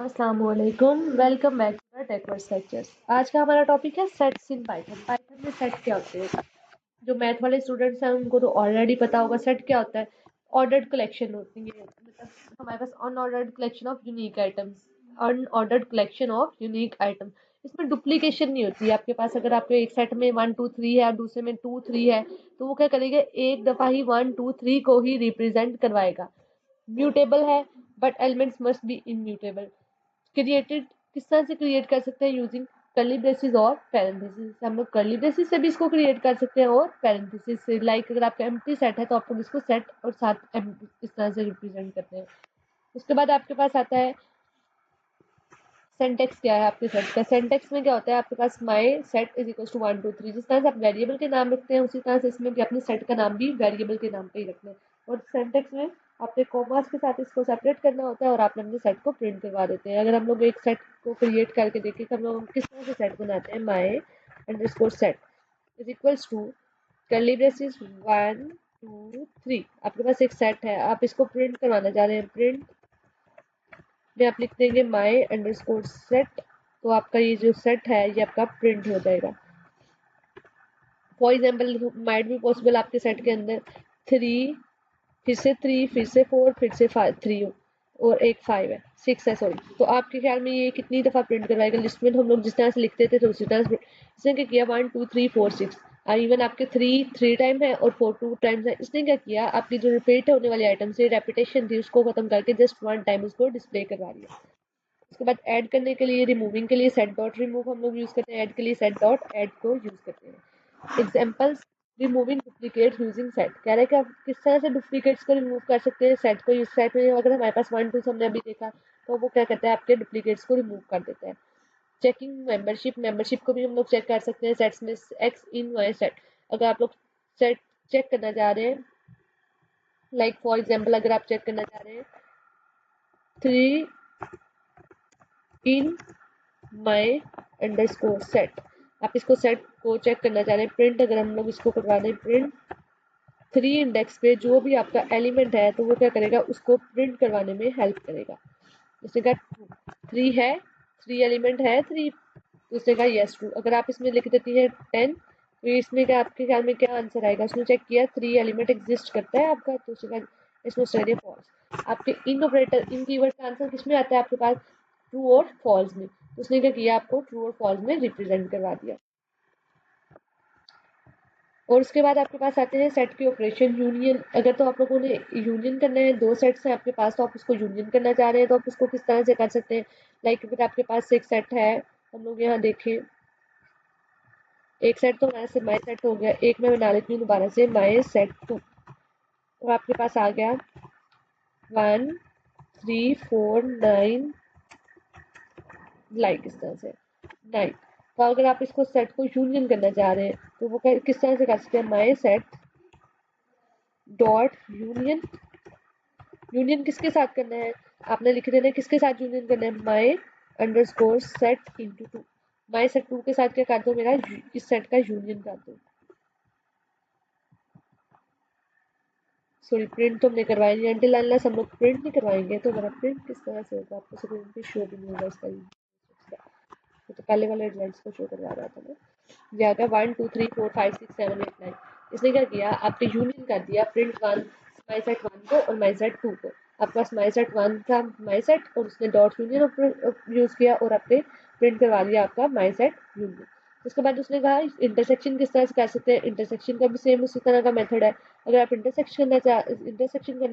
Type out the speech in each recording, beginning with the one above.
अस्सलामुअलैकुम, welcome back to the Techverse lectures. आज का हमारा टॉपिक है सेट्स इन पाइथन। पाइथन में सेट क्या होते हैं? जो मैथ वाले स्टूडेंट्स हैं उनको तो ऑलरेडी पता होगा सेट क्या होता है। ऑर्डर्ड कलेक्शन होती है, मतलब हमारे पास unordered collection of unique items, unordered collection of unique item. इसमें डुप्लीकेशन नहीं होती है। आपके पास अगर आपके एक सेट में 1 2 3 है और दूसरे में 2 3 है तो वो क्या करेगा, एक दफा ही 1 2 3 को ही रिप्रेजेंट करवाएगा। म्यूटेबल है but elements must be immutable. Created किस तरह से क्रिएट कर सकते हैं? यूजिंग कर्ली ब्रेसेस और पैरेंथेसिस। हम लोग कर्ली ब्रेसेस से भी इसको क्रिएट कर सकते हैं और पैरेंथेसिस से। लाइक अगर आपका एम्प्टी सेट है तो आप लोग इसको सेट और साथ इस तरह से रिप्रेजेंट करते हैं। उसके बाद आपके पास आता है सेंटेक्स। क्या है आपके सेट का? सेंटेक्स में क्या होता है, आपके पास my set is equal to 1 2 3। जिस तरह से आप वेरिएबल के नाम रखते हैं उसी तरह से इसमें भी अपने सेट का नाम भी वेरिएबल के नाम पे ही रखना है। और सेंटेक्स में आपने कॉमास के साथ इसको सेपरेट करना होता है और आप अपने सेट को प्रिंट करवा देते हैं। अगर हम लोग एक सेट को क्रिएट करके देखें कि हम लोग किस तरह से सेट बनाते हैं, my underscore set is equals to curly braces 1 2 3। आपके पास एक सेट है, आप इसको प्रिंट करवाना चाह रहे हैं। प्रिंट में आप लिख देंगे माई अंडरस्कोर सेट, तो आपका ये जो सेट है ये आपका प्रिंट हो जाएगा। फॉर एग्जाम्पल माइट भी पॉसिबल आपके सेट के अंदर 3 फिर से 3 फिर से 4 फिर से 5 3 हो और एक 5 है 6 है सॉरी, तो आपके ख्याल में ये कितनी दफा प्रिंट करवाएगा? लिस्ट में हम लोग जिस तरह से लिखते थे तो उसी तरह से इसने क्या किया, 1 2 3 4 6। इवन आपके 3 टाइम है और 4 2 टाइम्स है। इसने क्या किया, आपकी जो रिपीट होने वाली आइटम से रेपिटेशन थी उसको खत्म करके जस्ट 1 टाइम उसको डिस्प्ले करवा दिया। उसके बाद ऐड करने के लिए, रिमूविंग के लिए सेट डॉट रिमूव हम लोग यूज करते हैं। ऐड के लिए सेट डॉट ऐड को यूज करते हैं। Examples removing duplicates using set. कह रहे हैं कि आप किस तरह से डुप्लीकेट्स को रिमूव कर सकते हैं सेट को यूज। सेट में अगर हमारे पास 1 2 हमने अभी देखा तो वो क्या करता है, आपके डुप्लीकेट्स को रिमूव कर देता है। चेकिंग मेंबरशिप को भी हम लोग चेक कर सकते हैं सेट्स में। एक्स इन वाई सेट, अगर आप लोग सेट चेक करना चाह रहे हैं, लाइक फॉर एग्जाम्पल अगर आप चेक करना चाह रहे हैं 3 इन माई अंडरस्कोर सेट, आप इसको सेट को चेक करना चाह रहे हैं। प्रिंट अगर हम लोग इसको करवा दें, प्रिंट 3 इंडेक्स पे जो भी आपका एलिमेंट है तो वो क्या करेगा, उसको प्रिंट करवाने में हेल्प करेगा। जैसे कहा 3 है, 3 एलिमेंट है 3, तो उसने कहा यस ट्रू। अगर आप इसमें लिख देती है 10 तो इसमें क्या आपके ख्याल में क्या आंसर आएगा? उसने चेक किया 3 एलिमेंट एग्जिस्ट करता है आपका, तो उसने कहा इसमें स्टडी फॉल्स। आपके इन ऑपरेटर इन कीवर्ड का आंसर किसमें आता है आपके पास? ट्रू और फॉल्स में। तो उसने क्या किया, आपको ट्रू और फॉल्स में रिप्रेजेंट करवा दिया। और उसके बाद आपके पास आते हैं सेट के ऑपरेशन। यूनियन, अगर तो आप लोगों ने यूनियन करना है, दो सेट्स हैं आपके पास तो आप उसको यूनियन करना चाह रहे हैं तो आप उसको किस तरह से कर सकते हैं? लाइक अगर आपके पास एक सेट है, हम लोग यहाँ देखें, एक सेट तो हमारे से माई सेट हो गया, एक मैं बना लेती हूँ दोबारा से माई सेट 2, तो आपके पास आ गया 1 3 4 9, लाइक इस तरह से 9। तो अगर आप इसको सेट को यूनियन करना चाह रहे हैं तो वो किस तरह से कर सकते हैं? My set dot union. Union किसके साथ करना है? आपने लिख देना है किसके साथ यूनियन करना है, my underscore set into 2। My set 2 के साथ क्या कर दो, मेरा इस सेट का यूनियन कर दो। सॉरी, प्रिंट तो हमने करवाया नहीं, अनटिल अनलेस हम लोग प्रिंट नहीं करवाएंगे तो हमारा प्रिंट किस तरह से होगा? आपको स्क्रीन पे शो भी नहीं होगा इसका। तो पहले वाले रिजल्ट्स को शो करवा रहा था मैं। ये आ गया 1 2 3 4 5 6 7 8 9। इसने क्या किया, आपने यूनियन कर दिया प्रिंट 1 माई सेट 1 को और माई सेट 2 को। आपके पास माई सेट 1 था माई सेट और उसने डॉट यूनियन यूज किया और आपने प्रिंट करवा दिया आपका माई सेट यूनियन। उसके बाद उसने कहा इंटरसेक्शन किस तरह से कर सकते हैं? इंटरसेक्शन का भी सेम उसी तरह का मेथड है। अगर आप इंटरसेक्शन करना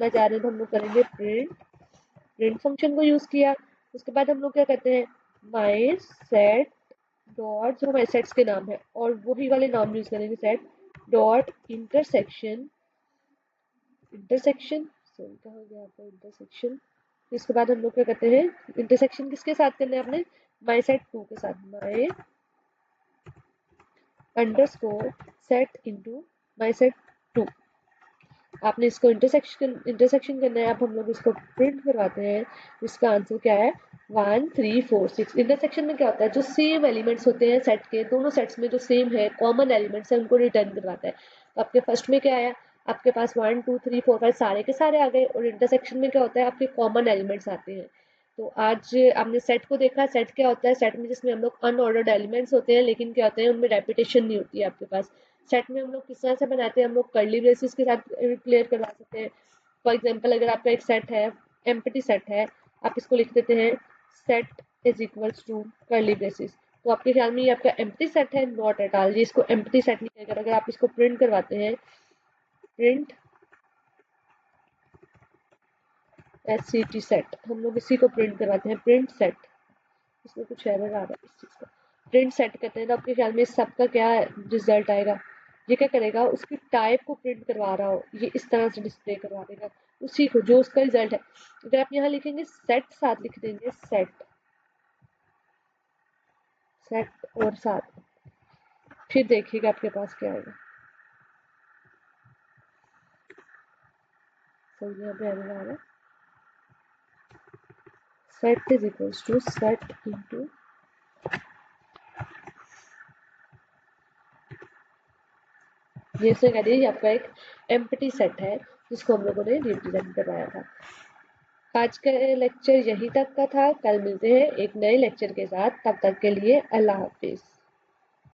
चाह रहे हैं तो हम लोग करेंगे प्रिंट फंक्शन को यूज किया। उसके बाद हम लोग क्या करते हैं, माई सेट डॉट, जो हमारे सेट्स के नाम है और वही वाले नाम यूज करेंगे, सेट डॉट इंटरसेक्शन सॉरी क्या हो गया आपका इंटरसेक्शन। इसके बाद हम लोग क्या करते हैं, इंटरसेक्शन किसके साथ करना है आपने? माई सेट 2 के साथ। My underscore set into my set 2। आपने इसको इंटरसेक्शन करना है। अब हम लोग इसको प्रिंट करवाते हैं। इसका आंसर क्या है? 1 3 4 6। इंटरसेक्शन में क्या होता है, जो सेम एलिमेंट्स होते हैं सेट के, दोनों सेट्स में जो सेम है कॉमन एलिमेंट्स है उनको रिटर्न करवाता है। तो आपके फर्स्ट में क्या आया, आपके पास 1 2 3 4 5 सारे के सारे आ गए। और इंटरसेक्शन में क्या होता है, आपके कॉमन एलिमेंट्स आते हैं। तो आज आपने सेट को देखा। सेट क्या होता है? सेट में जिसमें हम लोग अनऑर्डर्ड एलिमेंट्स होते हैं, लेकिन क्या होते हैं उनमें रेपिटेशन नहीं होती है आपके पास। सेट में हम लोग किस तरह से बनाते हैं? हम लोग कर्ली ब्रेसेस के साथ क्लियर करवा सकते हैं। फॉर एग्जाम्पल, अगर आपका एक सेट है, एम्प्टी सेट है, आप इसको लिख देते हैं set is equals to curly braces, तो आपके ख्याल में ये आपका एम्प्टी सेट है? नॉट एट ऑल, ये इसको एम्प्टी सेट नहीं कहेगा। अगर आप इसको प्रिंट करवाते हैं, प्रिंट एससीटी सेट, हम लोग इसी को प्रिंट करवाते हैं, प्रिंट सेट। इसमें कुछ एरर आ रहा है इस चीज़ का। प्रिंट सेट करते हैं तो आपके ख्याल में इस सब का क्या रिजल्ट आएगा? ये क्या करेगा? उसकी टाइप को प्रिंट करवा रहा हो, ये इस तरह से डिस्प्ले करवा देगा उसी को, जो उसका रिजल्ट है। अगर आप यहाँ लिखेंगे सेट, साथ लिख देंगे सेट, सेट और साथ, फिर देखिएगा आपके पास क्या आएगा। सही यहाँ पे एरर आ रहा है। Set is equals to set into, ये से कह दिए आपका एक एम्प्टी सेट है जिसको हम लोगों ने रिप्रेजेंट करवाया था। आज का लेक्चर यहीं तक का था। कल मिलते हैं एक नए लेक्चर के साथ, तब तक के लिए अल्लाह हाफिज।